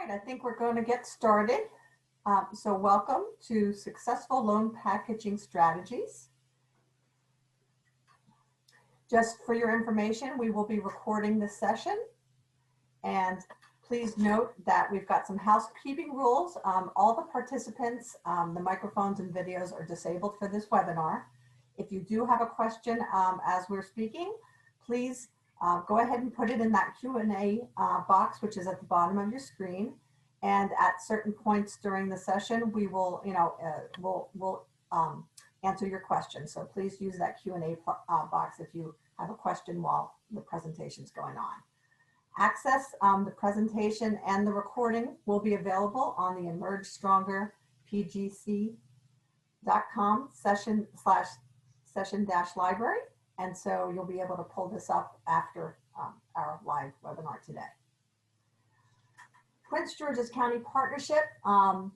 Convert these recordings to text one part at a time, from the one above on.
right, I think we're going to get started. So welcome to Successful Loan Packaging Strategies. Just for your information, we will be recording this session. And please note that we've got some housekeeping rules. All the participants, the microphones and videos are disabled for this webinar. If you do have a question as we're speaking, please go ahead and put it in that Q&A box, which is at the bottom of your screen. And at certain points during the session, we will, we'll answer your questions. So please use that Q&A box if you have a question while the presentation is going on. Access the presentation and the recording will be available on the Emerge Stronger PGC.com session/library. And so you'll be able to pull this up after our live webinar today. Prince George's County Partnership,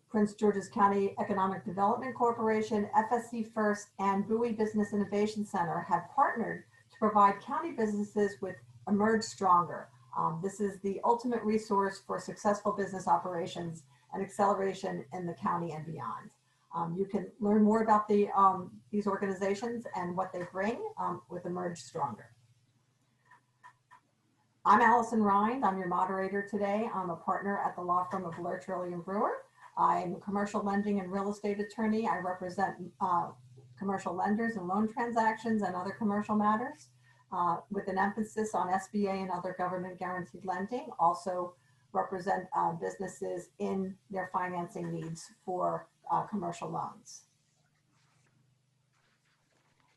Prince George's County Economic Development Corporation, FSC First, and Bowie Business Innovation Center have partnered to provide county businesses with Emerge Stronger. This is the ultimate resource for successful business operations and acceleration in the county and beyond. You can learn more about these organizations and what they bring with Emerge Stronger. I'm Allison Rind. I'm your moderator today. I'm a partner at the law firm of Lurch, Early & Brewer. I'm a commercial lending and real estate attorney. I represent commercial lenders and loan transactions and other commercial matters with an emphasis on SBA and other government guaranteed lending. Also represent businesses in their financing needs for commercial loans.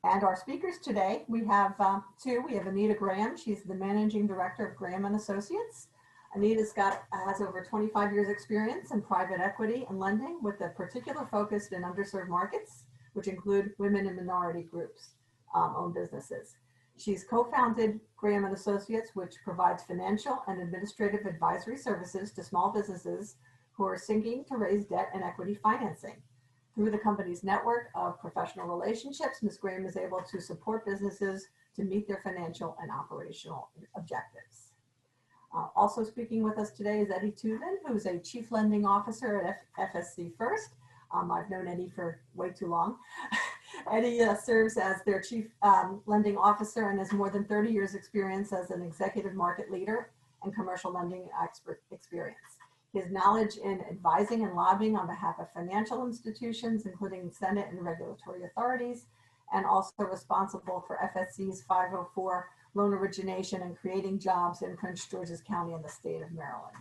And our speakers today, we have two. We have Anita Graham. She's the managing director of Graham and Associates. Anita's has over 25 years experience in private equity and lending with a particular focus in underserved markets, which include women and minority groups owned businesses. She's co-founded Graham and Associates, which provides financial and administrative advisory services to small businesses who are seeking to raise debt and equity financing. Through the company's network of professional relationships, Ms. Graham is able to support businesses to meet their financial and operational objectives. Also speaking with us today is Eddie Tuvin, who's a chief lending officer at FSC First. I've known Eddie for way too long. Eddie serves as their chief lending officer and has more than 30 years experience as an executive market leader and commercial lending experience. His knowledge in advising and lobbying on behalf of financial institutions, including Senate and regulatory authorities, and also responsible for FSC's 504 loan origination and creating jobs in Prince George's County and the state of Maryland.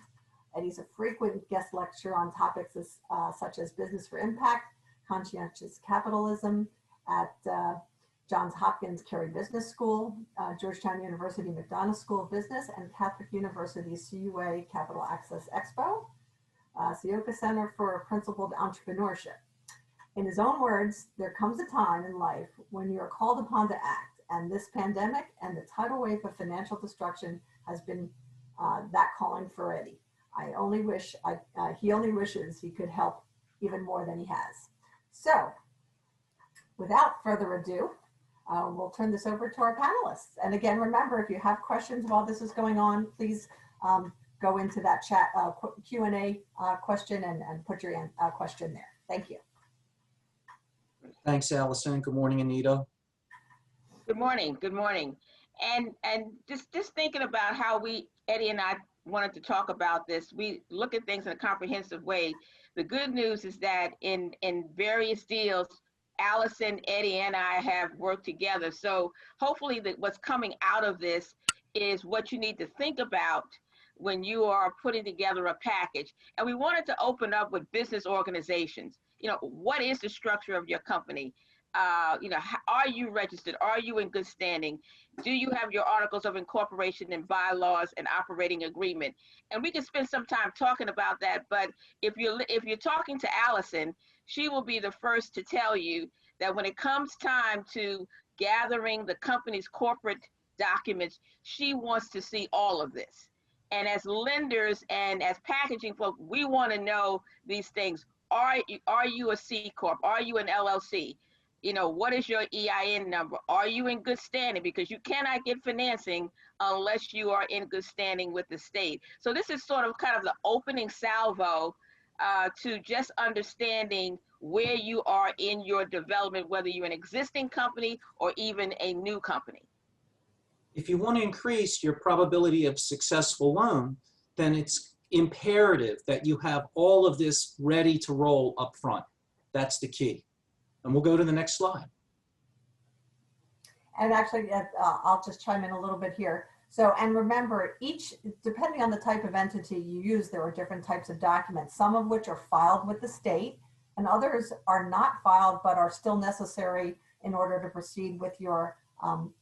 Eddie's a frequent guest lecturer on topics such as business for impact, conscientious capitalism at Johns Hopkins Carey Business School, Georgetown University McDonough School of Business, and Catholic University's CUA Capital Access Expo, Sioka Center for Principled Entrepreneurship. In his own words, there comes a time in life when you are called upon to act, and this pandemic and the tidal wave of financial destruction has been that calling for Eddie. He only wishes he could help even more than he has. So, without further ado, we'll turn this over to our panelists. And again, remember, if you have questions while this is going on, please go into that chat Q&A question and put your question there. Thank you. Thanks, Allison. Good morning, Anita. Good morning. Good morning. And just thinking about how Eddie and I wanted to talk about this, we look at things in a comprehensive way. The good news is that in various deals, Allison, Eddie, and I have worked together. So hopefully what's coming out of this is what you need to think about when you are putting together a package. And we wanted to open up with business organizations. What is the structure of your company? Are you registered? Are you in good standing? Do you have your articles of incorporation and bylaws and operating agreement? And we can spend some time talking about that. But if you're talking to Allison, she will be the first to tell you that when it comes time to gathering the company's corporate documents, she wants to see all of this. And as lenders and as packaging folk, we want to know these things. Are you a C Corp? Are you an LLC? what is your EIN number? Are you in good standing? Because you cannot get financing unless you are in good standing with the state. So this is sort of kind of the opening salvo to just understanding where you are in your development, whether you're an existing company or even a new company. If you want to increase your probability of successful loan, then it's imperative that you have all of this ready to roll up front. That's the key. And we'll go to the next slide. And actually, I'll just chime in a little bit here. So, and remember, depending on the type of entity you use, there are different types of documents, some of which are filed with the state and others are not filed, but are still necessary in order to proceed with your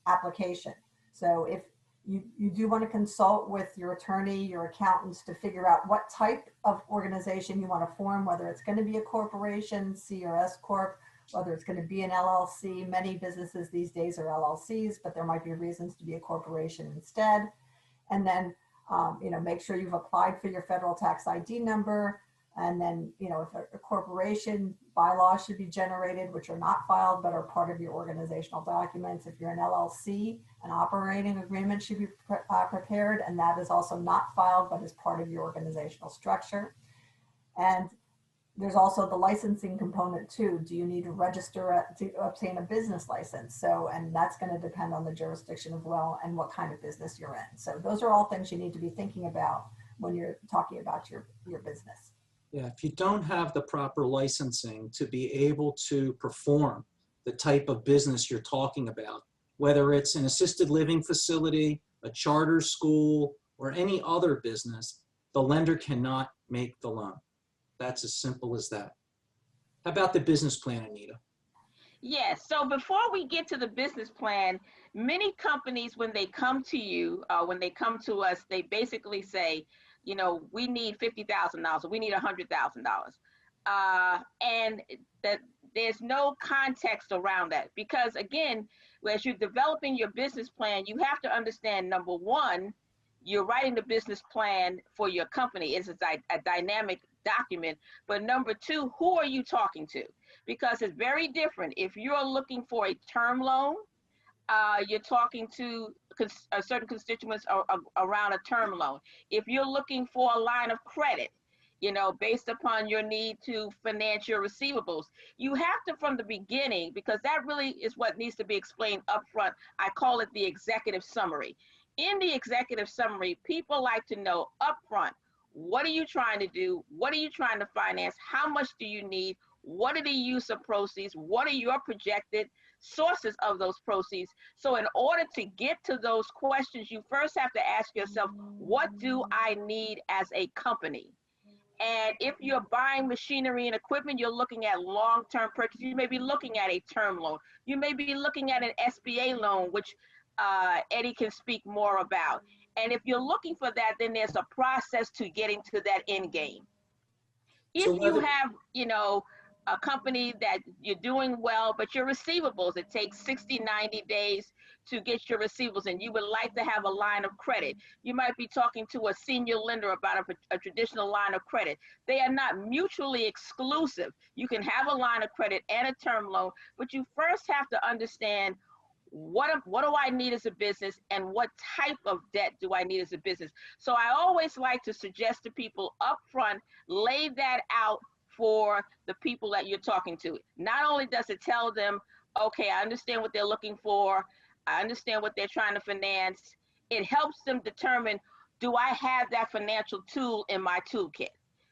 application. So if you do want to consult with your attorney, your accountants to figure out what type of organization you want to form, whether it's going to be a corporation, C or S Corp, whether it's going to be an LLC. Many businesses these days are LLCs, but there might be reasons to be a corporation instead. And then, make sure you've applied for your federal tax ID number. And then, if a corporation, bylaws should be generated, which are not filed, but are part of your organizational documents. If you're an LLC, an operating agreement should be prepared, and that is also not filed, but is part of your organizational structure. And there's also the licensing component too. Do you need to register to obtain a business license? So, and that's going to depend on the jurisdiction as well and what kind of business you're in. So those are all things you need to be thinking about when you're talking about your business. Yeah, if you don't have the proper licensing to be able to perform the type of business you're talking about, whether it's an assisted living facility, a charter school, or any other business, the lender cannot make the loan. That's as simple as that. How about the business plan, Anita? Yes. So before we get to the business plan, many companies, when they come to you, when they come to us, they basically say, we need $50,000 or we need $100,000. And that there's no context around that because, again, as you're developing your business plan, you have to understand, number one, you're writing the business plan for your company. It's a dynamic document. But number two, who are you talking to? Because it's very different. If you're looking for a term loan, you're talking to certain constituents around a term loan. If you're looking for a line of credit, based upon your need to finance your receivables, you have to, from the beginning, because that really is what needs to be explained upfront. I call it the executive summary. In the executive summary, people like to know upfront, what are you trying to do? What are you trying to finance? How much do you need? What are the use of proceeds? What are your projected sources of those proceeds? So in order to get to those questions, you first have to ask yourself, what do I need as a company? And if you're buying machinery and equipment, you're looking at long-term purchase. You may be looking at a term loan. You may be looking at an SBA loan, which Eddie can speak more about. And if you're looking for that, then there's a process to getting to that end game. If you have, a company that you're doing well, but your receivables, it takes 60, 90 days to get your receivables, and you would like to have a line of credit. You might be talking to a senior lender about a traditional line of credit. They are not mutually exclusive. You can have a line of credit and a term loan, but you first have to understand what do I need as a business and what type of debt do I need as a business. So I always like to suggest to people up front, lay that out for the people that you're talking to. Not only does it tell them, okay, I understand what they're looking for, I understand what they're trying to finance, it helps them determine, do I have that financial tool in my toolkit?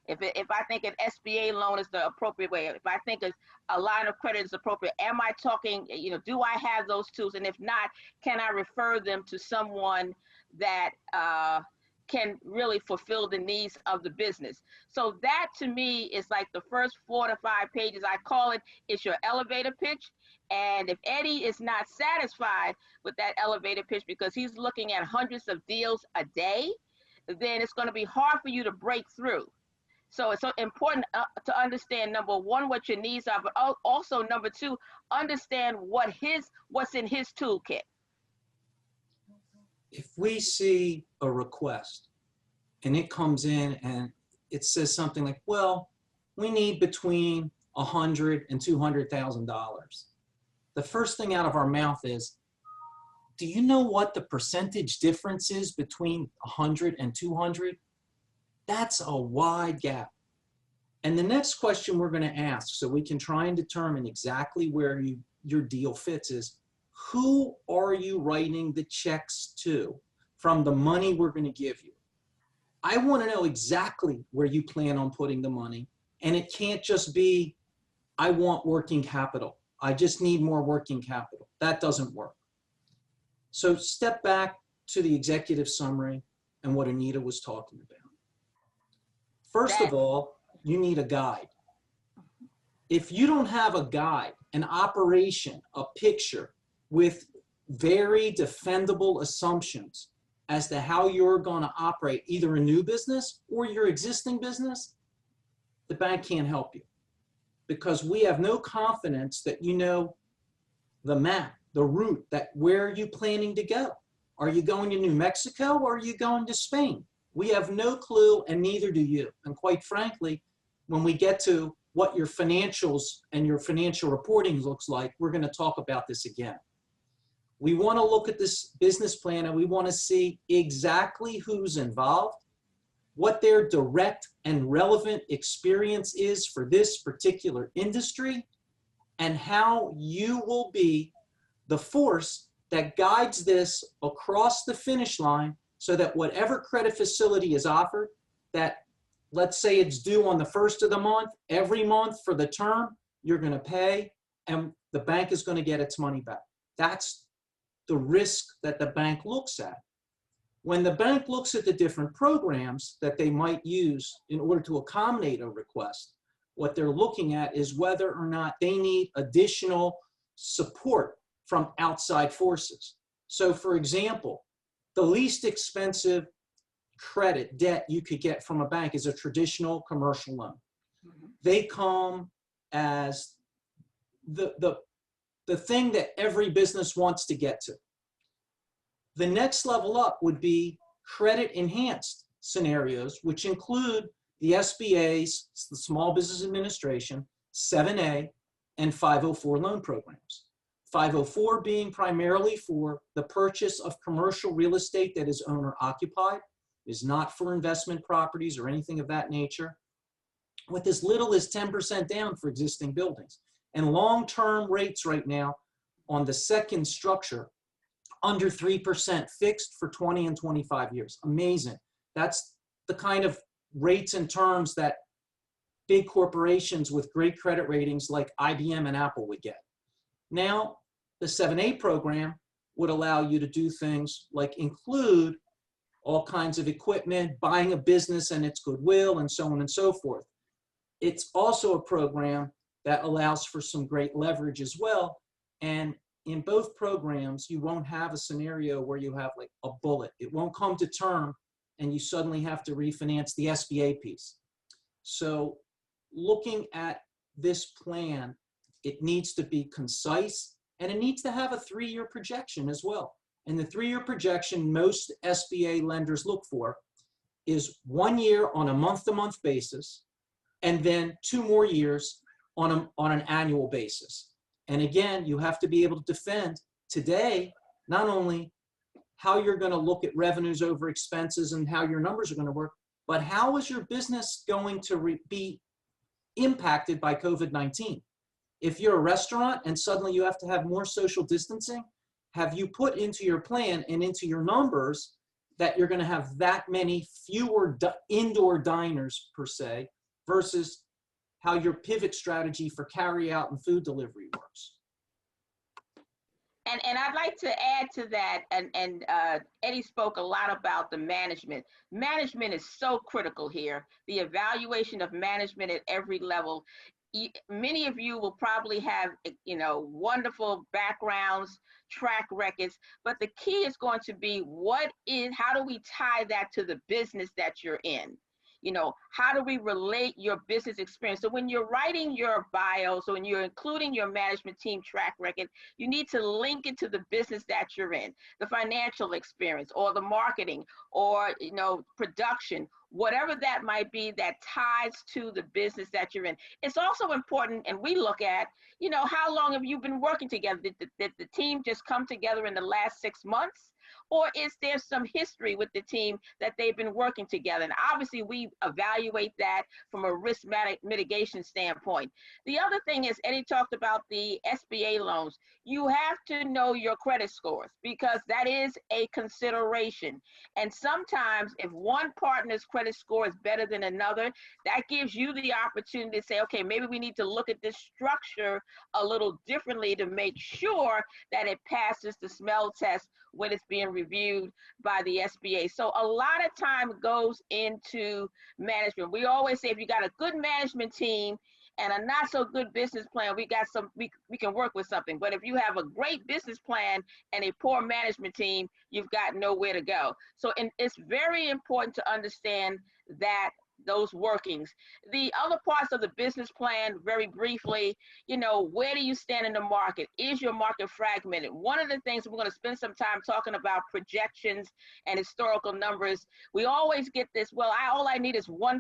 If I think an SBA loan is the appropriate way, if I think a line of credit is appropriate, am I talking, do I have those tools? And if not, can I refer them to someone that can really fulfill the needs of the business? So that to me is like the first 4 to 5 pages. I call it's your elevator pitch. And if Eddie is not satisfied with that elevator pitch because he's looking at hundreds of deals a day, then it's going to be hard for you to break through. So it's so important to understand, number one, what your needs are, but also number two, understand what's in his toolkit. If we see a request and it comes in and it says something like, well, we need between $100,000 and $200,000. the first thing out of our mouth is, do you know what the percentage difference is between 100 and 200? That's a wide gap. And the next question we're going to ask, so we can try and determine exactly where your deal fits, is who are you writing the checks to from the money we're going to give you? I want to know exactly where you plan on putting the money. And it can't just be, I want working capital. I just need more working capital. That doesn't work. So step back to the executive summary and what Anita was talking about. First of all, you need a guide. If you don't have a guide, an operation, a picture with very defendable assumptions as to how you're going to operate either a new business or your existing business, the bank can't help you, because we have no confidence that you know the map, the route, that where are you planning to go? Are you going to New Mexico or are you going to Spain? We have no clue, and neither do you. And quite frankly, when we get to what your financials and your financial reporting looks like, we're going to talk about this again. We want to look at this business plan and we want to see exactly who's involved, what their direct and relevant experience is for this particular industry, and how you will be the force that guides this across the finish line, so that whatever credit facility is offered, that let's say it's due on the first of the month, every month for the term, you're going to pay and the bank is going to get its money back. That's the risk that the bank looks at. When the bank looks at the different programs that they might use in order to accommodate a request, what they're looking at is whether or not they need additional support from outside forces. So for example, the least expensive credit debt you could get from a bank is a traditional commercial loan. They come as the thing that every business wants to get to. The next level up would be credit enhanced scenarios, which include the SBA's, the Small Business Administration, 7A, and 504 loan programs. 504 being primarily for the purchase of commercial real estate that is owner occupied, is not for investment properties or anything of that nature, with as little as 10% down for existing buildings. And long-term rates right now on the second structure, under 3% fixed for 20 and 25 years. Amazing. That's the kind of rates and terms that big corporations with great credit ratings like IBM and Apple would get. Now, the 7A program would allow you to do things like include all kinds of equipment, buying a business and its goodwill, and so on and so forth. It's also a program that allows for some great leverage as well. And in both programs, you won't have a scenario where you have like a bullet. It won't come to term and you suddenly have to refinance the SBA piece. So looking at this plan, it needs to be concise and it needs to have a 3-year projection as well. And the 3-year projection most SBA lenders look for is 1 year on a month-to-month basis, and then 2 more years on an annual basis. And again, you have to be able to defend today, not only how you're going to look at revenues over expenses and how your numbers are going to work, but how is your business going to be impacted by COVID-19? If you're a restaurant and suddenly you have to have more social distancing, have you put into your plan and into your numbers that you're going to have that many fewer indoor diners per se versus how your pivot strategy for carry out and food delivery works? And I'd like to add to that, and Eddie spoke a lot about the management. Management is so critical here. The evaluation of management at every level. Many of you will probably have, wonderful backgrounds, track records, but the key is going to be how do we tie that to the business that you're in? How do we relate your business experience? So when you're writing your bio, so when you're including your management team track record, you need to link it to the business that you're in, the financial experience or the marketing or, production. whatever that might be that ties to the business that you're in. It's also important, and we look at, how long have you been working together? Did the team just come together in the last 6 months? Or is there some history with the team that they've been working together? And obviously, we evaluate that from a risk mitigation standpoint. The other thing is, Eddie talked about the SBA loans. You have to know your credit scores because that is a consideration. And sometimes if one partner's credit score is better than another, that gives you the opportunity to say, okay, maybe we need to look at this structure a little differently to make sure that it passes the smell test when it's being reviewed by the SBA. So a lot of time goes into management. We always say if you got a good management team and a not so good business plan, we can work with something. But if you have a great business plan and a poor management team, you've got nowhere to go. So it's very important to understand that those workings. The other parts of the business plan, very briefly, where do you stand in the market? Is your market fragmented? One of the things we're going to spend some time talking about projections and historical numbers. We always get this, well, all I need is 1%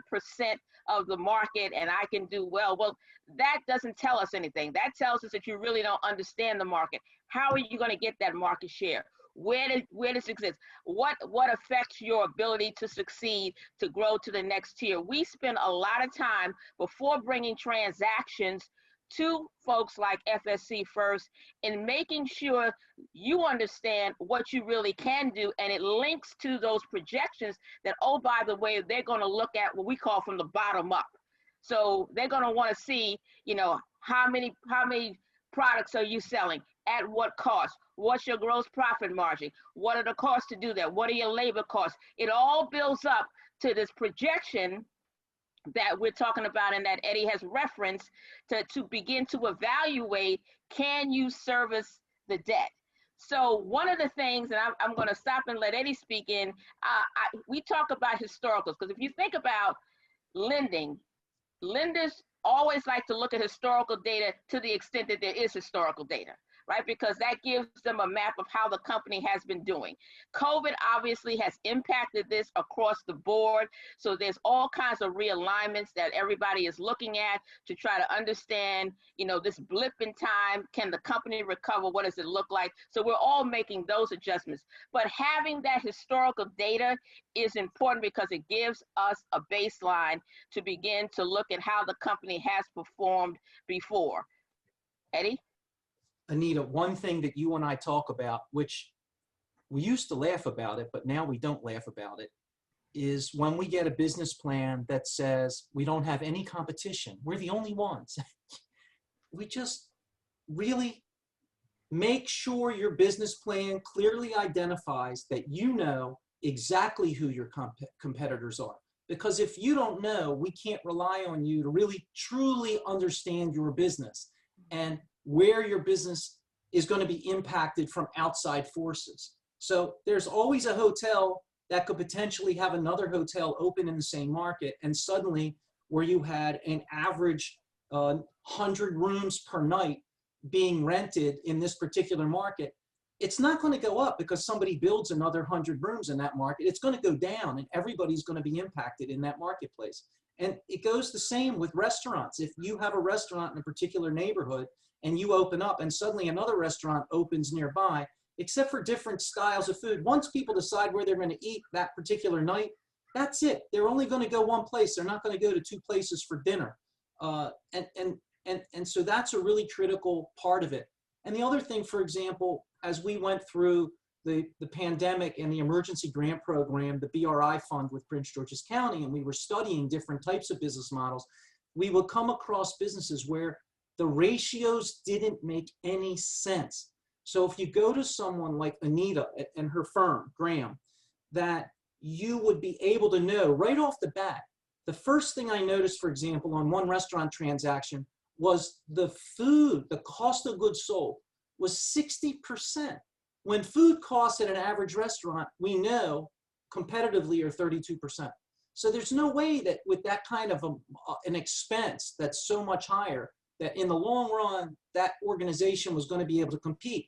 of the market and I can do well. Well, that doesn't tell us anything. That tells us that you really don't understand the market. How are you going to get that market share? Where does it exist? What affects your ability to succeed, to grow to the next tier? We spend a lot of time before bringing transactions to folks like FSC First in making sure you understand what you really can do, and it links to those projections that, oh, by the way, they're going to look at what we call from the bottom up. So they're going to want to see, how many products are you selling? At what cost? What's your gross profit margin? What are the costs to do that? What are your labor costs? It all builds up to this projection that we're talking about and that Eddie has referenced to begin to evaluate, can you service the debt? So one of the things, and I'm going to stop and let Eddie speak in, we talk about historicals, because if you think about lending, lenders always like to look at historical data to the extent that there is historical data, right? Because that gives them a map of how the company has been doing. COVID obviously has impacted this across the board. So there's all kinds of realignments that everybody is looking at to try to understand, this blip in time, can the company recover? What does it look like? So we're all making those adjustments. But having that historical data is important because it gives us a baseline to begin to look at how the company has performed before. Eddie? Anita, one thing that you and I talk about, which we used to laugh about it, but now we don't laugh about it, is when we get a business plan that says we don't have any competition, we're the only ones. We just really make sure your business plan clearly identifies that you know exactly who your competitors are. Because if you don't know, we can't rely on you to really truly understand your business and where your business is going to be impacted from outside forces. So there's always a hotel that could potentially have another hotel open in the same market, and suddenly where you had an average 100 rooms per night being rented in this particular market, it's not going to go up because somebody builds another 100 rooms in that market. It's going to go down, and everybody's going to be impacted in that marketplace. And it goes the same with restaurants. If you have a restaurant in a particular neighborhood and you open up and suddenly another restaurant opens nearby, except for different styles of food, once people decide where they're going to eat that particular night, that's it. They're only going to go one place. They're not going to go to two places for dinner. And so that's a really critical part of it. And the other thing, for example, as we went through the pandemic and the emergency grant program, the BRI fund with Prince George's County, and we were studying different types of business models, we would come across businesses where the ratios didn't make any sense. So if you go to someone like Anita and her firm, Graham, that you would be able to know right off the bat. The first thing I noticed, for example, on one restaurant transaction was the food, the cost of goods sold was 60%. When food costs at an average restaurant, we know competitively are 32%. So there's no way that with that kind of an expense that's so much higher, that in the long run, that organization was going to be able to compete.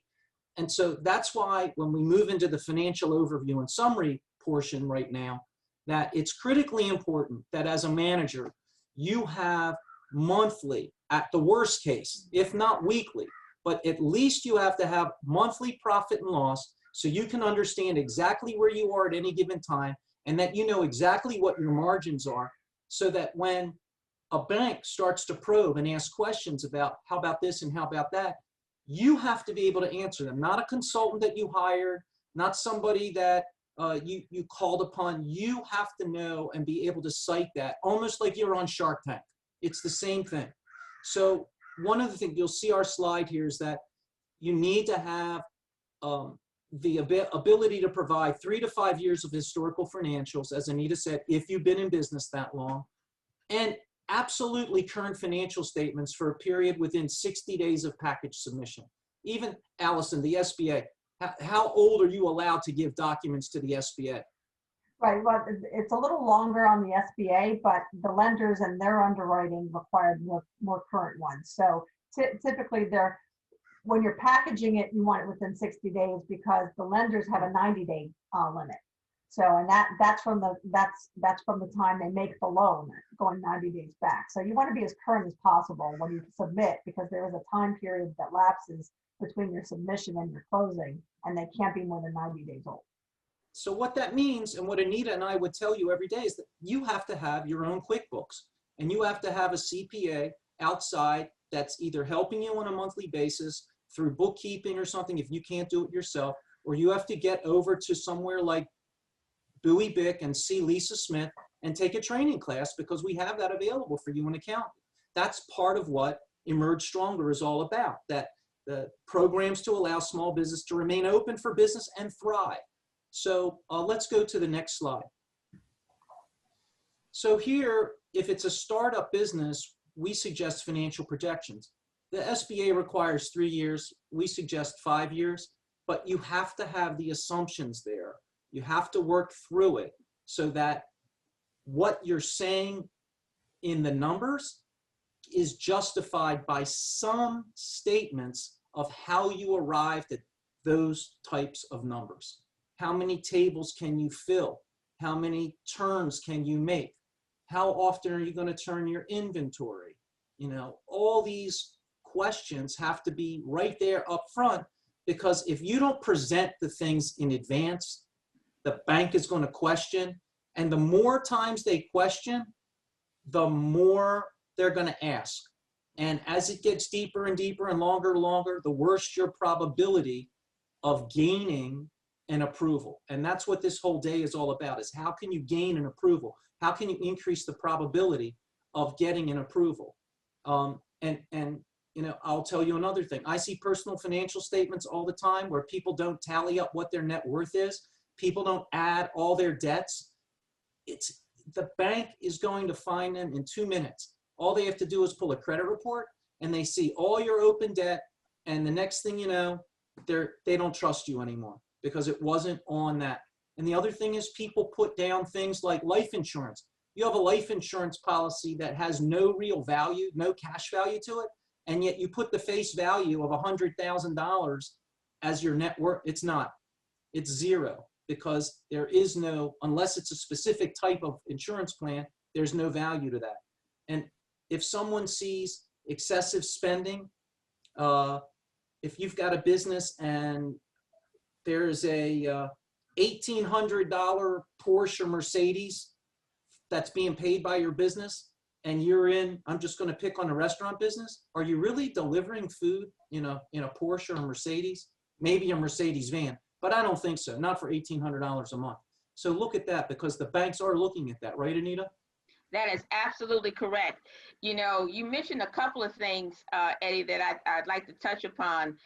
And so that's why when we move into the financial overview and summary portion right now, that it's critically important that as a manager, you have monthly, at the worst case, if not weekly, but at least you have to have monthly profit and loss so you can understand exactly where you are at any given time and that you know exactly what your margins are so that when a bank starts to probe and ask questions about how about this and how about that, you have to be able to answer them. Not a consultant that you hired, not somebody that you called upon. You have to know and be able to cite that, almost like you're on Shark Tank. It's the same thing. So one of the things you'll see our slide here is that you need to have the ability to provide 3 to 5 years of historical financials, as Anita said, if you've been in business that long, and absolutely current financial statements for a period within 60 days of package submission. Even Allison, the SBA, how old are you allowed to give documents to the SBA? Right, well, it's a little longer on the SBA, but the lenders and their underwriting required more current ones. So typically when you're packaging it, you want it within 60 days because the lenders have a 90-day limit. So, and that's from the time they make the loan, going 90 days back. So you want to be as current as possible when you submit, because there is a time period that lapses between your submission and your closing, and they can't be more than 90 days old. So what that means, and what Anita and I would tell you every day, is that you have to have your own QuickBooks, and you have to have a CPA outside that's either helping you on a monthly basis through bookkeeping or something if you can't do it yourself, or you have to get over to somewhere like Bowie Bick and see Lisa Smith and take a training class, because we have that available for you in accounting. That's part of what Emerge Stronger is all about, that the programs to allow small business to remain open for business and thrive. So let's go to the next slide. So here, if it's a startup business, we suggest financial projections. The SBA requires 3 years. We suggest 5 years, but you have to have the assumptions there. You have to work through it so that what you're saying in the numbers is justified by some statements of how you arrived at those types of numbers. How many tables can you fill? How many turns can you make? How often are you going to turn your inventory? You know, all these questions have to be right there up front, because if you don't present the things in advance, the bank is going to question. And the more times they question, the more they're going to ask. And as it gets deeper and deeper and longer, the worse your probability of gaining an approval. And that's what this whole day is all about, is how can you gain an approval? How can you increase the probability of getting an approval? And you know, I'll tell you another thing. I see personal financial statements all the time where people don't tally up what their net worth is. People don't add all their debts. The bank is going to find them in 2 minutes. All they have to do is pull a credit report and they see all your open debt. And the next thing you know, they don't trust you anymore because it wasn't on that. And the other thing is people put down things like life insurance. You have a life insurance policy that has no real value, no cash value to it. And yet you put the face value of $100,000 as your net worth. It's not. It's zero, because there is no, unless it's a specific type of insurance plan, there's no value to that. And if someone sees excessive spending, if you've got a business and there's a $1,800 Porsche Mercedes that's being paid by your business, and you're in, I'm just going to pick on the restaurant business, are you really delivering food in a Porsche or a Mercedes? Maybe a Mercedes van, but I don't think so, not for $1,800 a month. So look at that, because the banks are looking at that, right, Anita? That is absolutely correct. You know, you mentioned a couple of things, Eddie, that I'd like to touch upon.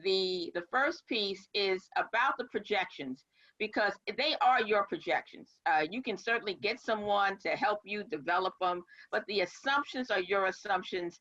The first piece is about the projections, because they are your projections. You can certainly get someone to help you develop them, but the assumptions are your assumptions.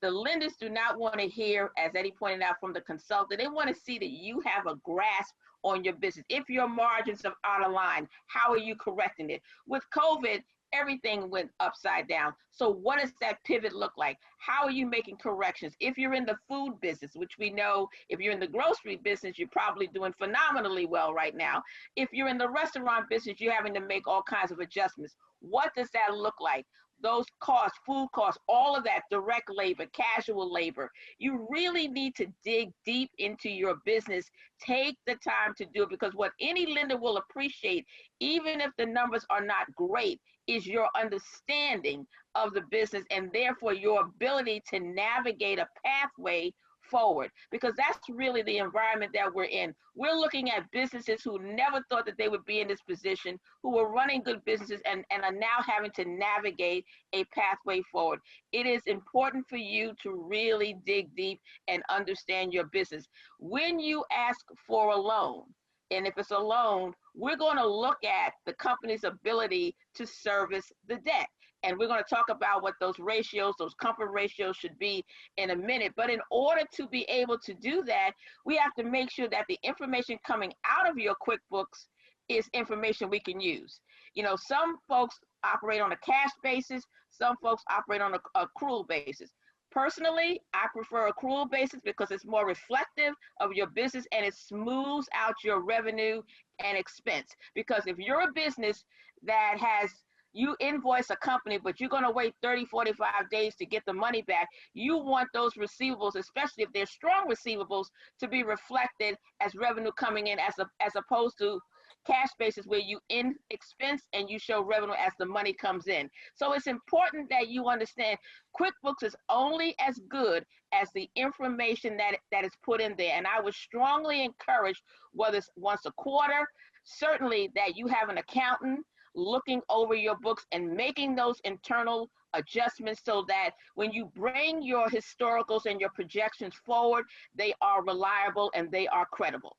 The lenders do not want to hear, as Eddie pointed out, from the consultant. They want to see that you have a grasp on your business. If your margins are out of line, how are you correcting it? With COVID, everything went upside down. So what does that pivot look like? How are you making corrections? If you're in the food business, which we know if you're in the grocery business, you're probably doing phenomenally well right now. If you're in the restaurant business, you're having to make all kinds of adjustments. What does that look like? Those costs, food costs, all of that, direct labor, casual labor. You really need to dig deep into your business. Take the time to do it, because what any lender will appreciate, even if the numbers are not great, is your understanding of the business and therefore your ability to navigate a pathway forward, because that's really the environment that we're in. We're looking at businesses who never thought that they would be in this position, who were running good businesses and are now having to navigate a pathway forward. It is important for you to really dig deep and understand your business. When you ask for a loan, and if it's a loan, we're going to look at the company's ability to service the debt. And we're going to talk about what those ratios, those comfort ratios should be in a minute. But in order to be able to do that, we have to make sure that the information coming out of your QuickBooks is information we can use. You know, some folks operate on a cash basis, some folks operate on a accrual basis. Personally, I prefer accrual basis because it's more reflective of your business and it smooths out your revenue and expense. Because if you're a business that has, you invoice a company, but you're going to wait 30, 45 days to get the money back, you want those receivables, especially if they're strong receivables, to be reflected as revenue coming in, as opposed to cash basis where you in expense and you show revenue as the money comes in. So it's important that you understand QuickBooks is only as good as the information that is put in there. And I would strongly encourage, whether it's once a quarter, certainly that you have an accountant looking over your books and making those internal adjustments so that when you bring your historicals and your projections forward, they are reliable and they are credible.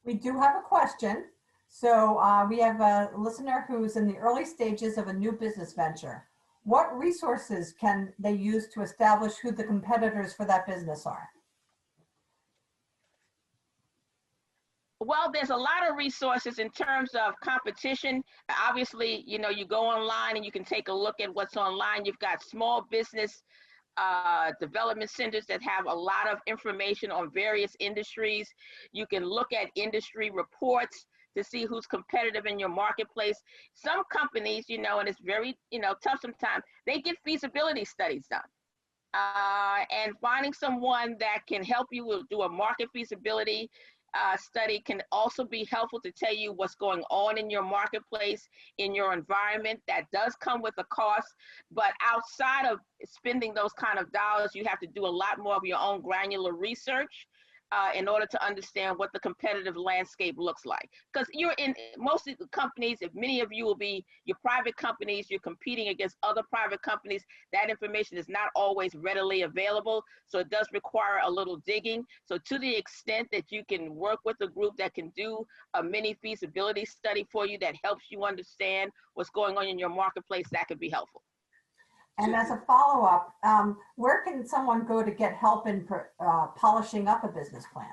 We do have a question. So we have a listener who's in the early stages of a new business venture. What resources can they use to establish who the competitors for that business are? Well, there's a lot of resources in terms of competition. Obviously, you know, you go online and you can take a look at what's online. You've got small business development centers that have a lot of information on various industries. You can look at industry reports to see who's competitive in your marketplace. Some companies, you know, and it's very, you know, tough sometimes, they get feasibility studies done. And finding someone that can help you will do a market feasibility study can also be helpful to tell you what's going on in your marketplace, in your environment. That does come with a cost, but outside of spending those kind of dollars, you have to do a lot more of your own granular research in order to understand what the competitive landscape looks like. Because you're in most of the companies, if many of you will be your private companies, you're competing against other private companies, that information is not always readily available. So it does require a little digging. So to the extent that you can work with a group that can do a mini feasibility study for you that helps you understand what's going on in your marketplace, that could be helpful. And as a follow-up, where can someone go to get help in polishing up a business plan?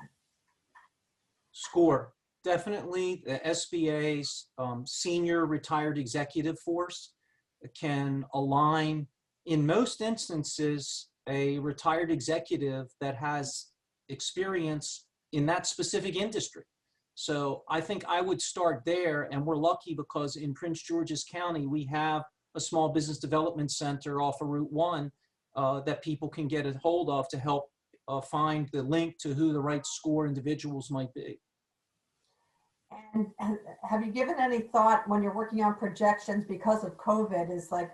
SCORE, definitely the SBA's senior retired executive force can align, in most instances, a retired executive that has experience in that specific industry. So I think I would start there, and we're lucky because in Prince George's County, we have a small business development center off of Route 1 that people can get a hold of to help find the link to who the right SCORE individuals might be. And have you given any thought when you're working on projections because of COVID is like,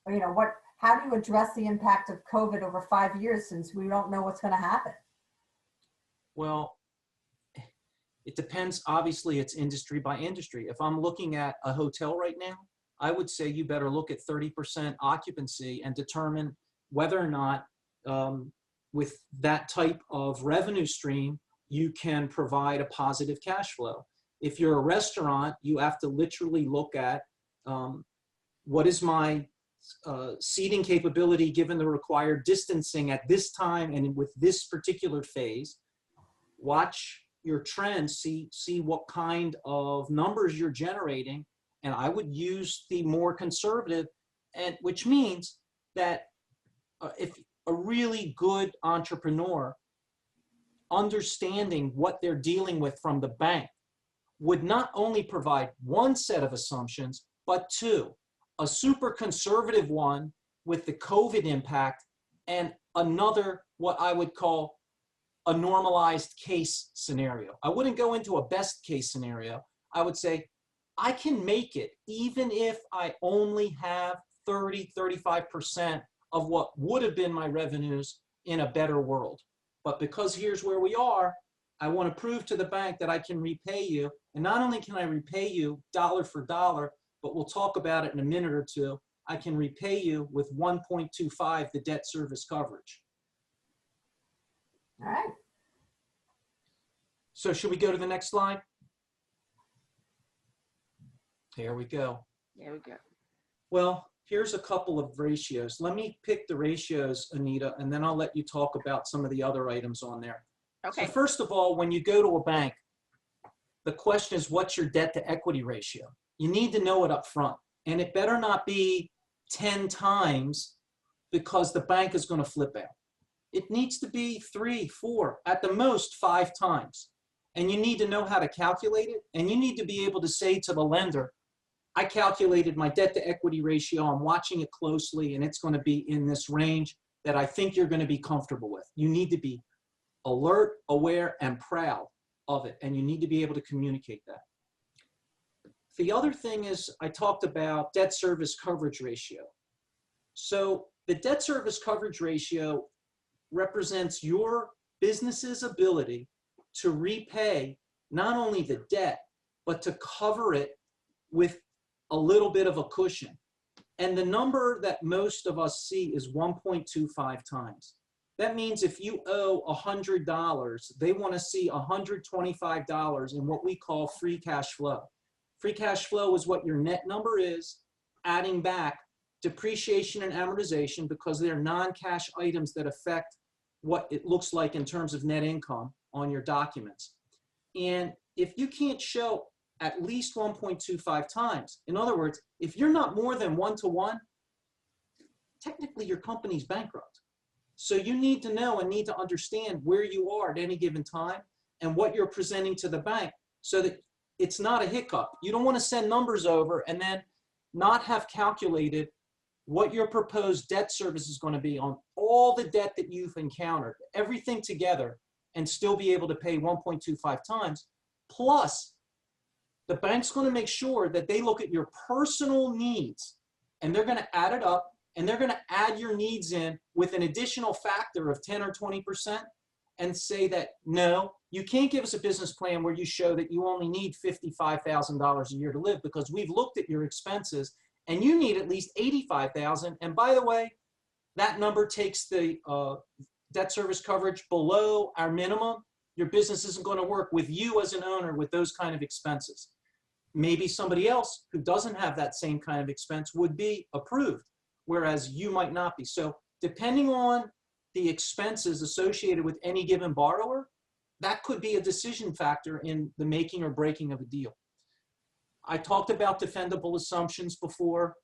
you know, how do you address the impact of COVID over 5 years since we don't know what's going to happen? Well, it depends. Obviously, it's industry by industry. If I'm looking at a hotel right now, I would say you better look at 30% occupancy and determine whether or not with that type of revenue stream, you can provide a positive cash flow. If you're a restaurant, you have to literally look at what is my seating capability given the required distancing at this time and with this particular phase. Watch your trends, see what kind of numbers you're generating, and I would use the more conservative, and which means that if a really good entrepreneur understanding what they're dealing with from the bank would not only provide one set of assumptions, but two, a super conservative one with the COVID impact and another, what I would call a normalized case scenario. I wouldn't go into a best case scenario. I would say, I can make it even if I only have 30, 35% of what would have been my revenues in a better world. But because here's where we are, I want to prove to the bank that I can repay you. And not only can I repay you dollar for dollar, but we'll talk about it in a minute or two, I can repay you with 1.25, the debt service coverage. All right. So should we go to the next slide? Here we go. There we go. Well, here's a couple of ratios. Let me pick the ratios, Anita, and then I'll let you talk about some of the other items on there. Okay. So first of all, when you go to a bank, the question is, what's your debt to equity ratio? You need to know it up front, and it better not be 10 times because the bank is going to flip out. It needs to be 3, 4, at the most 5 times. And you need to know how to calculate it, and you need to be able to say to the lender, I calculated my debt to equity ratio, I'm watching it closely, and it's going to be in this range that I think you're going to be comfortable with. You need to be alert, aware, and proud of it, and you need to be able to communicate that. The other thing is, I talked about debt service coverage ratio. So the debt service coverage ratio represents your business's ability to repay not only the debt, but to cover it with a little bit of a cushion. And the number that most of us see is 1.25 times. That means if you owe $100, they want to see $125 in what we call free cash flow. Free cash flow is what your net number is, adding back depreciation and amortization, because they're non-cash items that affect what it looks like in terms of net income on your documents. And if you can't show at least 1.25 times, in other words, if you're not more than 1-to-1, technically your company's bankrupt. So you need to know and need to understand where you are at any given time and what you're presenting to the bank so that it's not a hiccup. You don't want to send numbers over and then not have calculated what your proposed debt service is going to be on all the debt that you've encountered, everything together, and still be able to pay 1.25 times. Plus, the bank's going to make sure that they look at your personal needs, and they're going to add it up, and they're going to add your needs in with an additional factor of 10 or 20% and say that, no, you can't give us a business plan where you show that you only need $55,000 a year to live, because we've looked at your expenses and you need at least $85,000. And by the way, that number takes the debt service coverage below our minimum. Your business isn't going to work with you as an owner with those kind of expenses. Maybe somebody else who doesn't have that same kind of expense would be approved, whereas you might not be. So depending on the expenses associated with any given borrower, that could be a decision factor in the making or breaking of a deal. I talked about defendable assumptions before.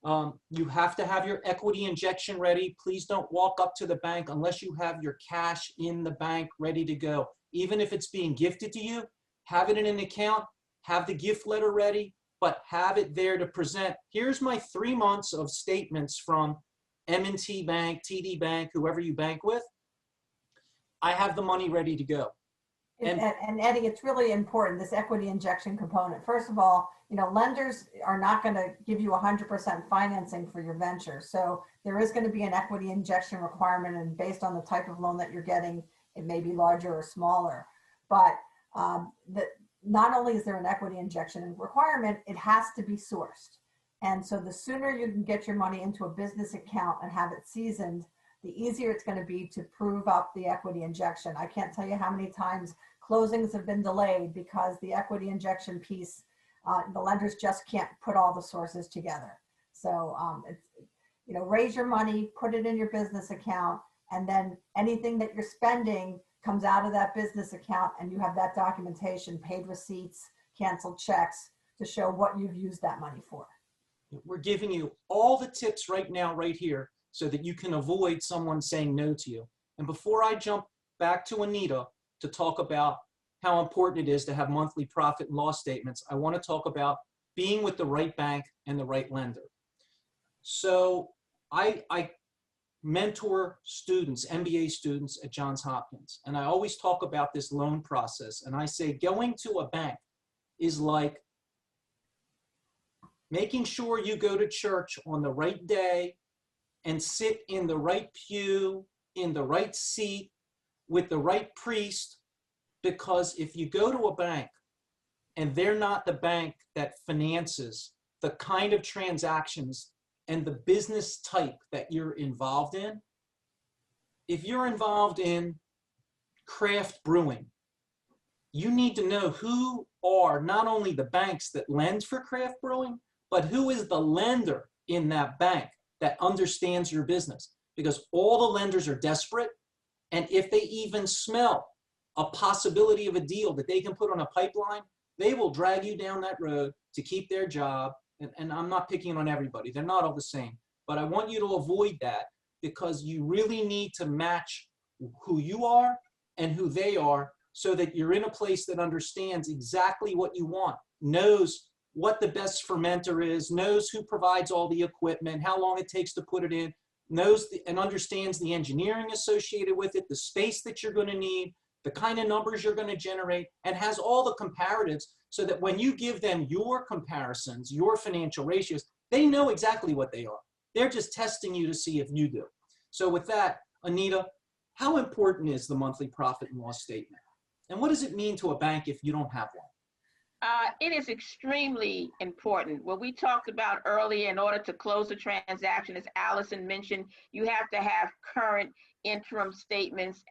You have to have your equity injection ready. Please don't walk up to the bank unless you have your cash in the bank ready to go. Even if it's being gifted to you, have it in an account, have the gift letter ready, but have it there to present. Here's my 3 months of statements from M&T Bank, TD Bank, whoever you bank with. I have the money ready to go. And Eddie, it's really important, this equity injection component. First of all, lenders are not going to give you 100% financing for your venture. So there is going to be an equity injection requirement, and based on the type of loan that you're getting, it may be larger or smaller. But not only is there an equity injection requirement, it has to be sourced. And so the sooner you can get your money into a business account and have it seasoned, the easier it's going to be to prove up the equity injection. I can't tell you how many times closings have been delayed because the equity injection piece, the lenders just can't put all the sources together. So raise your money, put it in your business account, and then anything that you're spending comes out of that business account, and you have that documentation, paid receipts, canceled checks, to show what you've used that money for. We're giving you all the tips right now, right here, so that you can avoid someone saying no to you. And before I jump back to Anita to talk about how important it is to have monthly profit and loss statements, I want to talk about being with the right bank and the right lender. So I mentor students, MBA students at Johns Hopkins, and I always talk about this loan process. And I say going to a bank is like making sure you go to church on the right day and sit in the right pew, in the right seat, with the right priest, because if you go to a bank and they're not the bank that finances the kind of transactions and the business type that you're involved in, if you're involved in craft brewing, you need to know who are not only the banks that lend for craft brewing, but who is the lender in that bank that understands your business. Because all the lenders are desperate, and if they even smell a possibility of a deal that they can put on a pipeline, they will drag you down that road to keep their job. And I'm not picking on everybody. They're not all the same. But I want you to avoid that, because you really need to match who you are and who they are, so that you're in a place that understands exactly what you want, knows what the best fermenter is, knows who provides all the equipment, how long it takes to put it in, knows and understands the engineering associated with it, the space that you're going to need, the kind of numbers you're going to generate, and has all the comparatives, so that when you give them your comparisons, your financial ratios, they know exactly what they are. They're just testing you to see if you do. So with that, Anita, how important is the monthly profit and loss statement? And what does it mean to a bank if you don't have one? It is extremely important. What we talked about earlier, in order to close the transaction, as Allison mentioned, you have to have current interim statements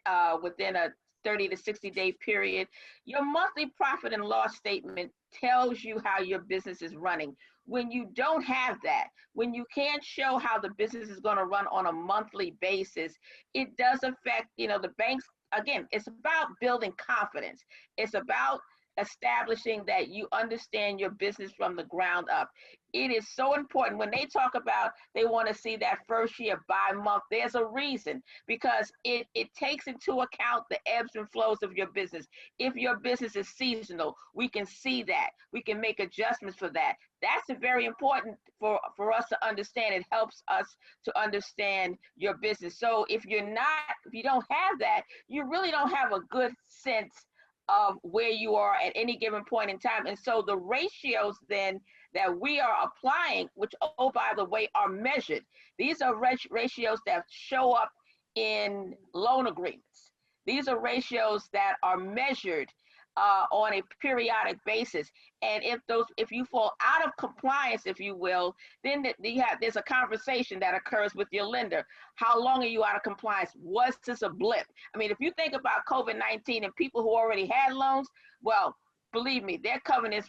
within a 30 to 60-day period. Your monthly profit and loss statement tells you how your business is running. When you don't have that, when you can't show how the business is going to run on a monthly basis, it does affect, the banks. Again, it's about building confidence. It's about establishing that you understand your business from the ground up. It is so important. When they talk about they want to see that first year by month, there's a reason, because it takes into account the ebbs and flows of your business. If your business is seasonal, we can see that. We can make adjustments for that. That's very important for us to understand. It helps us to understand your business. So if you don't have that, you really don't have a good sense of where you are at any given point in time. And so the ratios then that we are applying, which, oh, by the way, are measured. These are ratios that show up in loan agreements. These are ratios that are measured on a periodic basis. And if you fall out of compliance, if you will, then there's a conversation that occurs with your lender. How long are you out of compliance? Was this a blip? I mean, if you think about COVID-19 and people who already had loans, well, believe me, their covenants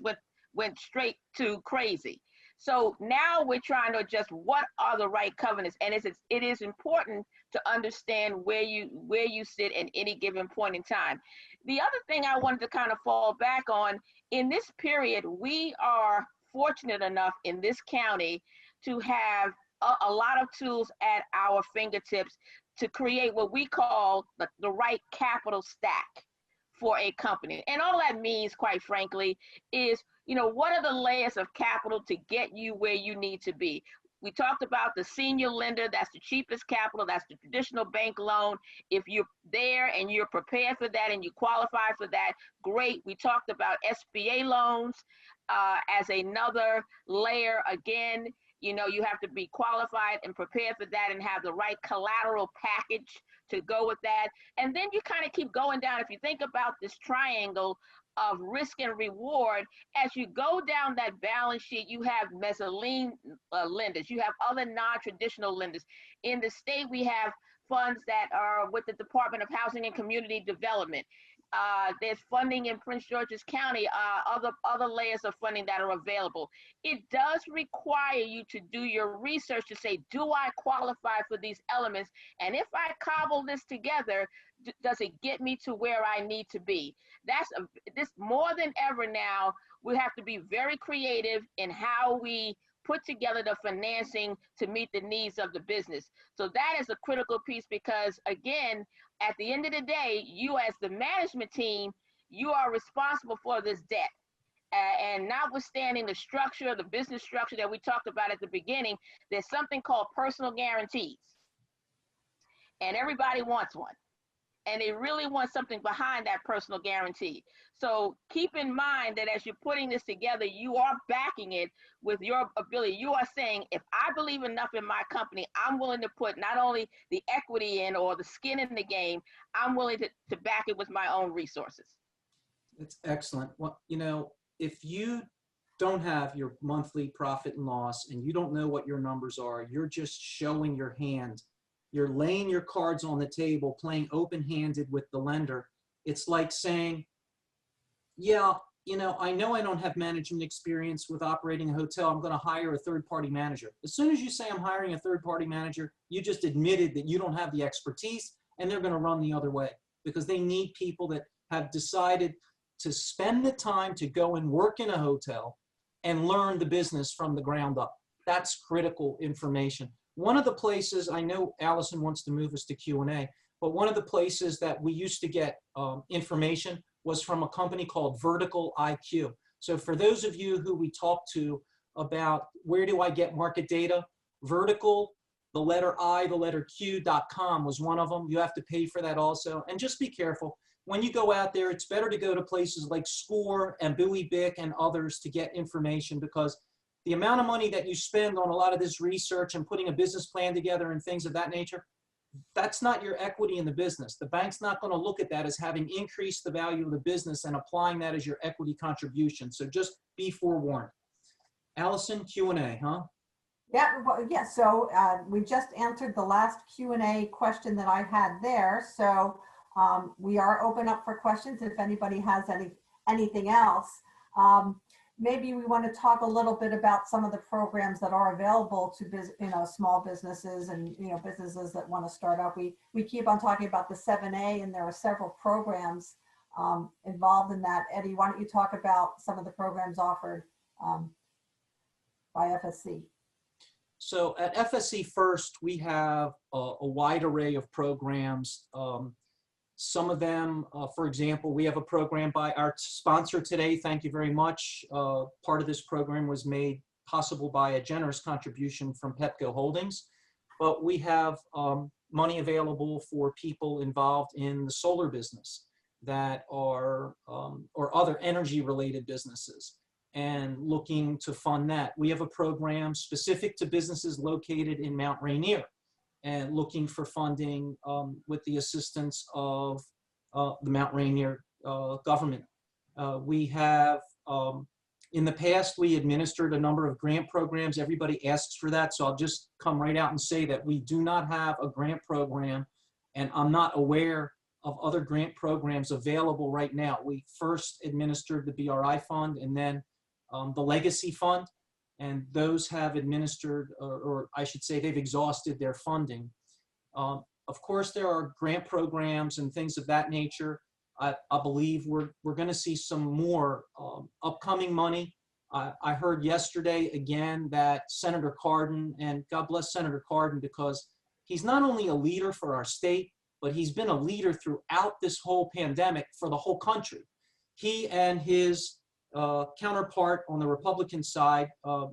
went straight to crazy. So now we're trying to adjust what are the right covenants, and it is important to understand where you sit at any given point in time. The other thing I wanted to kind of fall back on, in this period, we are fortunate enough in this county to have a lot of tools at our fingertips to create what we call the right capital stack for a company. And all that means, quite frankly, is, what are the layers of capital to get you where you need to be? We talked about the senior lender. That's the cheapest capital. That's the traditional bank loan. If you're there and you're prepared for that and you qualify for that, great. We talked about SBA loans as another layer. Again, you have to be qualified and prepared for that and have the right collateral package to go with that. And then you kind of keep going down. If you think about this triangle of risk and reward, as you go down that balance sheet, you have mezzanine lenders, you have other non-traditional lenders. In the state, we have funds that are with the Department of Housing and Community Development. There's funding in Prince George's County, other layers of funding that are available. It does require you to do your research to say, do I qualify for these elements? And if I cobble this together, does it get me to where I need to be? This more than ever now, we have to be very creative in how we put together the financing to meet the needs of the business. So that is a critical piece because, again, at the end of the day, you as the management team, you are responsible for this debt. And notwithstanding the structure, the business structure that we talked about at the beginning, there's something called personal guarantees. And everybody wants one. And they really want something behind that personal guarantee. So keep in mind that as you're putting this together, you are backing it with your ability. You are saying, if I believe enough in my company, I'm willing to put not only the equity in or the skin in the game, I'm willing to back it with my own resources. It's excellent. Well, you know, if you don't have your monthly profit and loss and you don't know what your numbers are, you're just showing your hand. You're laying your cards on the table, playing open-handed with the lender. It's like saying, yeah, you know I don't have management experience with operating a hotel. I'm going to hire a third-party manager. As soon as you say I'm hiring a third-party manager, you just admitted that you don't have the expertise, and they're going to run the other way because they need people that have decided to spend the time to go and work in a hotel and learn the business from the ground up. That's critical information. One of the places, I know Allison wants to move us to Q&A, but one of the places that we used to get information was from a company called Vertical IQ. So for those of you who we talked to about where do I get market data, Vertical, the letter I, the letter Q.com was one of them. You have to pay for that also. And just be careful. When you go out there, it's better to go to places like SCORE and Bowie Bick and others to get information because the amount of money that you spend on a lot of this research and putting a business plan together and things of that nature, that's not your equity in the business. The bank's not going to look at that as having increased the value of the business and applying that as your equity contribution. So just be forewarned. Allison, Q&A, huh? Yeah, well, yeah. So we just answered the last Q&A question that I had there. So we are open up for questions if anybody has anything else. Maybe we want to talk a little bit about some of the programs that are available to small businesses and businesses that want to start up. We keep on talking about the 7A, and there are several programs involved in that. Eddie, why don't you talk about some of the programs offered by FSC? So at FSC First, we have a wide array of programs. Some of them, for example, we have a program by our sponsor today. Thank you very much. Part of this program was made possible by a generous contribution from Pepco Holdings. But we have money available for people involved in the solar business that are, or other energy related businesses and looking to fund that. We have a program specific to businesses located in Mount Rainier and looking for funding with the assistance of the Mount Rainier government. We have, in the past, we administered a number of grant programs. Everybody asks for that, so I'll just come right out and say that we do not have a grant program, and I'm not aware of other grant programs available right now. We first administered the BRI fund and then the Legacy Fund, and those have administered, or I should say they've exhausted their funding. Of course, there are grant programs and things of that nature. I believe we're going to see some more upcoming money. I heard yesterday again that Senator Cardin, and God bless Senator Cardin because he's not only a leader for our state, but he's been a leader throughout this whole pandemic for the whole country. He and his counterpart on the Republican side,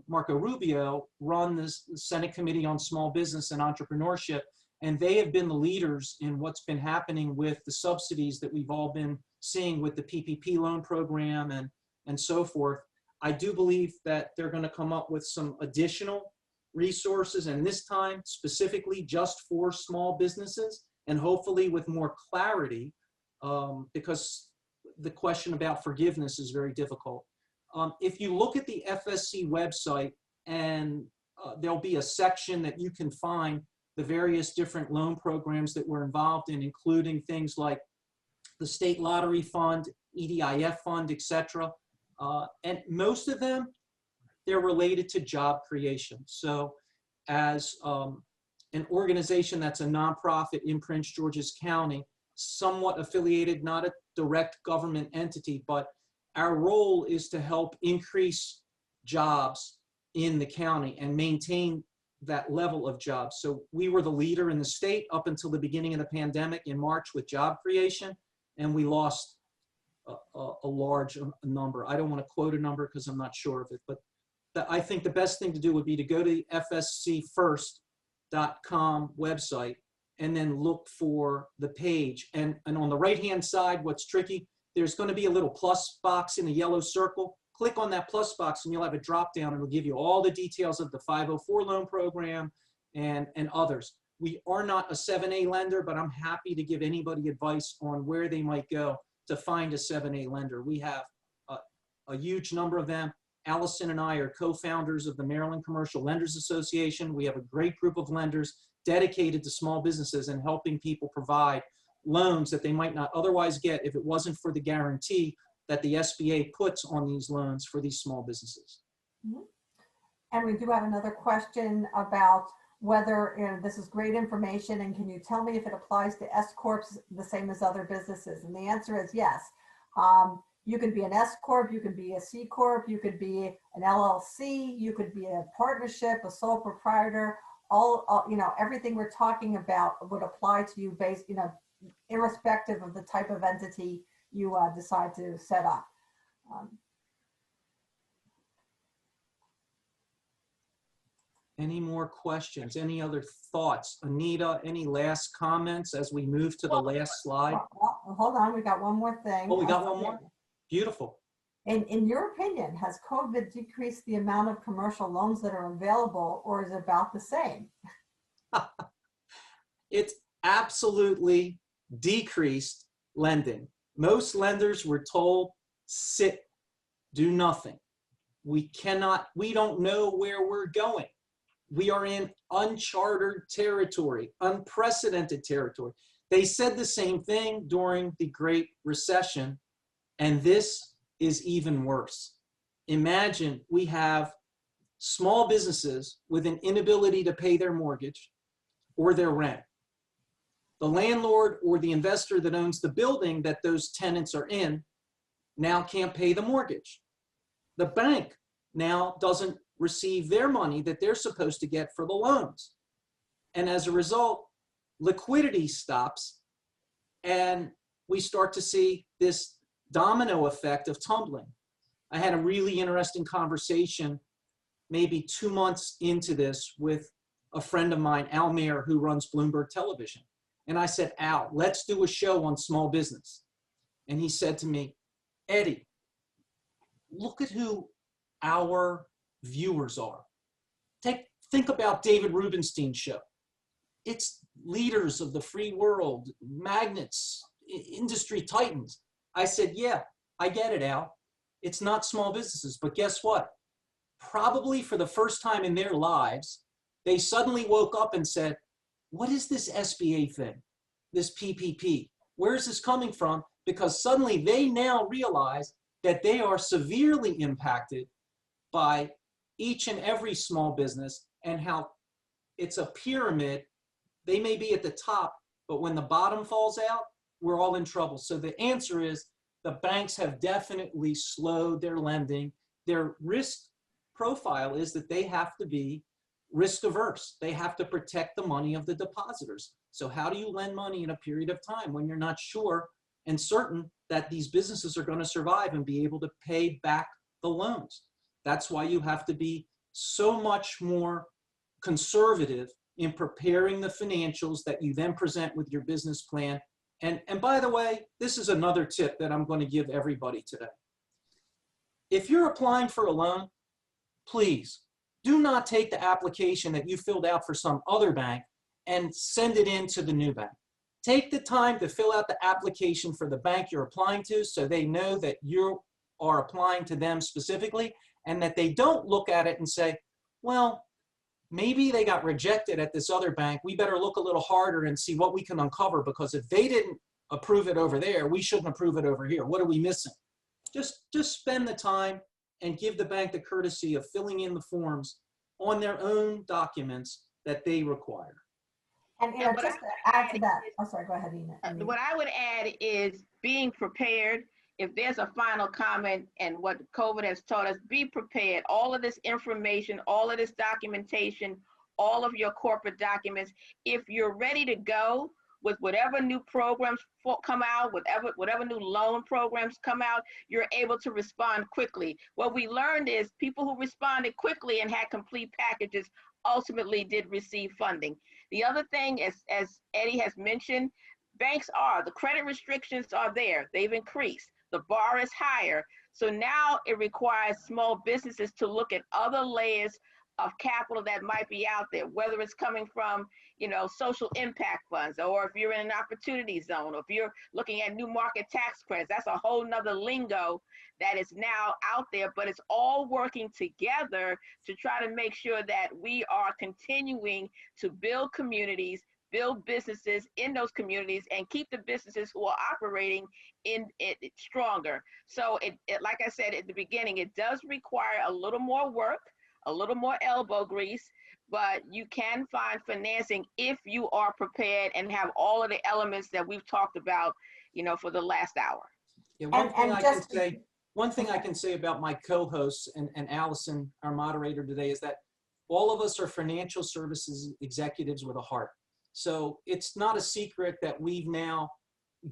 Marco Rubio, run this Senate Committee on Small Business and Entrepreneurship, and they have been the leaders in what's been happening with the subsidies that we've all been seeing with the PPP loan program and so forth. I do believe that they're going to come up with some additional resources, and this time specifically just for small businesses, and hopefully with more clarity, because the question about forgiveness is very difficult. If you look at the FSC website, and there'll be a section that you can find the various different loan programs that we're involved in, including things like the State Lottery Fund, EDIF Fund, etc. And most of them, they're related to job creation. So as an organization that's a nonprofit in Prince George's County, somewhat affiliated, not a direct government entity, but our role is to help increase jobs in the county and maintain that level of jobs. So we were the leader in the state up until the beginning of the pandemic in March with job creation, and we lost a large number. I don't want to quote a number because I'm not sure of it, but I think the best thing to do would be to go to the fscfirst.com website and then look for the page. And on the right-hand side, what's tricky, there's going to be a little plus box in a yellow circle. Click on that plus box and you'll have a drop down. It'll give you all the details of the 504 loan program and others. We are not a 7A lender, but I'm happy to give anybody advice on where they might go to find a 7A lender. We have a huge number of them. Allison and I are co-founders of the Maryland Commercial Lenders Association. We have a great group of lenders dedicated to small businesses and helping people provide loans that they might not otherwise get if it wasn't for the guarantee that the SBA puts on these loans for these small businesses. Mm-hmm. And we do have another question about whether, you know, this is great information, and can you tell me if it applies to S Corps the same as other businesses? And the answer is yes. You could be an S Corp, you could be a C Corp, you could be an LLC, you could be a partnership, a sole proprietor, all you know, everything we're talking about would apply to you based, you know, irrespective of the type of entity you decide to set up. Any more questions? Any other thoughts? Anita, any last comments as we move to the last slide? Well, hold on, we got one more thing. Oh, we got one more? Beautiful. In your opinion, has COVID decreased the amount of commercial loans that are available, or is it about the same? It's absolutely decreased lending. Most lenders were told, sit, do nothing. We don't know where we're going. We are in uncharted territory, unprecedented territory. They said the same thing during the Great Recession, and this is even worse. Imagine we have small businesses with an inability to pay their mortgage or their rent. The landlord or the investor that owns the building that those tenants are in now can't pay the mortgage. The bank now doesn't receive their money that they're supposed to get for the loans. And as a result, liquidity stops, and we start to see this domino effect of tumbling. I had a really interesting conversation maybe 2 months into this with a friend of mine, Al Mayer, who runs Bloomberg Television. And I said, Al, let's do a show on small business. And he said to me, Eddie, look at who our viewers are. Think about David Rubenstein's show. It's leaders of the free world, magnates, industry titans. I said, yeah, I get it, Al. It's not small businesses, but guess what? Probably for the first time in their lives, they suddenly woke up and said, what is this SBA thing, this PPP? Where is this coming from? Because suddenly they now realize that they are severely impacted by each and every small business, and how it's a pyramid. They may be at the top, but when the bottom falls out, we're all in trouble. So the answer is the banks have definitely slowed their lending. Their risk profile is that they have to be risk averse. They have to protect the money of the depositors. So how do you lend money in a period of time when you're not sure and certain that these businesses are going to survive and be able to pay back the loans? That's why you have to be so much more conservative in preparing the financials that you then present with your business plan. And by the way, this is another tip that I'm going to give everybody today. If you're applying for a loan, please do not take the application that you filled out for some other bank and send it in to the new bank. Take the time to fill out the application for the bank you're applying to so they know that you are applying to them specifically, and that they don't look at it and say, well, maybe they got rejected at this other bank. We better look a little harder and see what we can uncover, because if they didn't approve it over there, we shouldn't approve it over here. What are we missing? Just spend the time and give the bank the courtesy of filling in the forms on their own documents that they require. And just to add to that, oh, sorry, go ahead, Ina. What I would add is being prepared if there's a final comment and what COVID has taught us, be prepared. All of this information, all of this documentation, all of your corporate documents, if you're ready to go with whatever new programs come out, whatever new loan programs come out, you're able to respond quickly. What we learned is people who responded quickly and had complete packages ultimately did receive funding. The other thing, as Eddie has mentioned, the credit restrictions are there. They've increased. The bar is higher. So now it requires small businesses to look at other layers of capital that might be out there, whether it's coming from, social impact funds, or if you're in an opportunity zone, or if you're looking at new market tax credits. That's a whole nother lingo that is now out there, but it's all working together to try to make sure that we are continuing to build communities, build businesses in those communities, and keep the businesses who are operating in it stronger. So it, like I said at the beginning, it does require a little more work, a little more elbow grease, but you can find financing if you are prepared and have all of the elements that we've talked about, for the last hour. Yeah, And one thing I can say about my co-hosts and Allison, our moderator today, is that all of us are financial services executives with a heart. So it's not a secret that we've now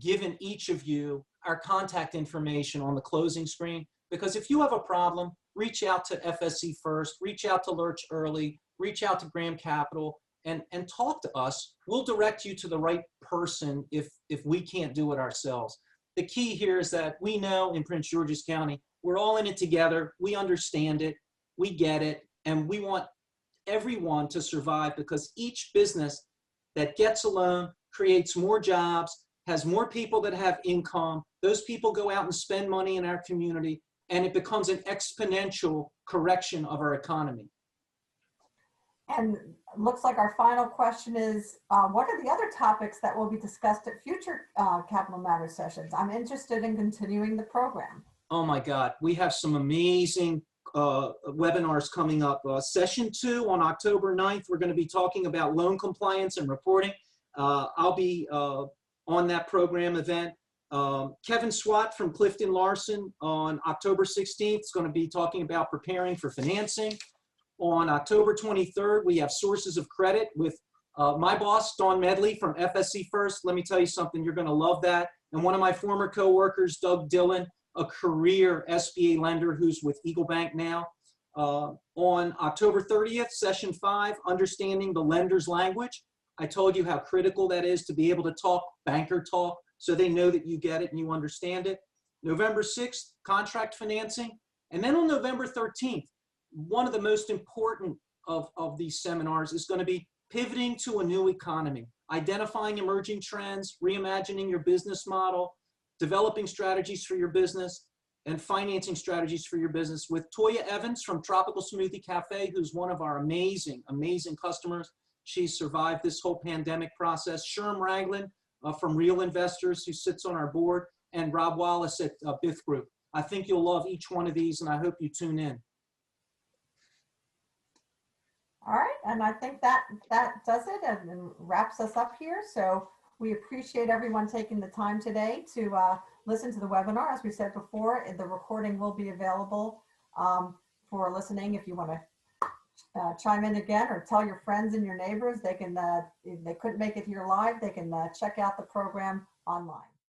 given each of you our contact information on the closing screen, because if you have a problem, reach out to FSC First, reach out to Lurch Early, reach out to Graham Capital, and talk to us. We'll direct you to the right person if we can't do it ourselves. The key here is that we know in Prince George's County, we're all in it together. We understand it, we get it, and we want everyone to survive, because each business that gets a loan creates more jobs, has more people that have income. Those people go out and spend money in our community, and it becomes an exponential correction of our economy. And looks like our final question is, what are the other topics that will be discussed at future Capital Matters sessions? I'm interested in continuing the program. Oh my God, we have some amazing webinars coming up. Session 2 on October 9th, we're going to be talking about loan compliance and reporting. I'll be on that program event. Kevin Swat from Clifton Larson on October 16th is going to be talking about preparing for financing. On October 23rd, we have sources of credit with my boss, Dawn Medley from FSC First. Let me tell you something, you're going to love that. And one of my former coworkers, Doug Dillon, a career SBA lender who's with Eagle Bank now. On October 30th, session 5, understanding the lender's language. I told you how critical that is to be able to talk banker talk so they know that you get it and you understand it. November 6th, contract financing. And then on November 13th, one of the most important of these seminars is going to be pivoting to a new economy, identifying emerging trends, reimagining your business model, developing strategies for your business, and financing strategies for your business with Toya Evans from Tropical Smoothie Cafe, who's one of our amazing, amazing customers. She's survived this whole pandemic process. Sherm Ragland from Real Investors, who sits on our board, and Rob Wallace at Bith Group. I think you'll love each one of these, and I hope you tune in. All right, and I think that does it and wraps us up here. So we appreciate everyone taking the time today to listen to the webinar. As we said before, the recording will be available for listening. If you want to chime in again or tell your friends and your neighbors, they can, if they couldn't make it here live, they can check out the program online.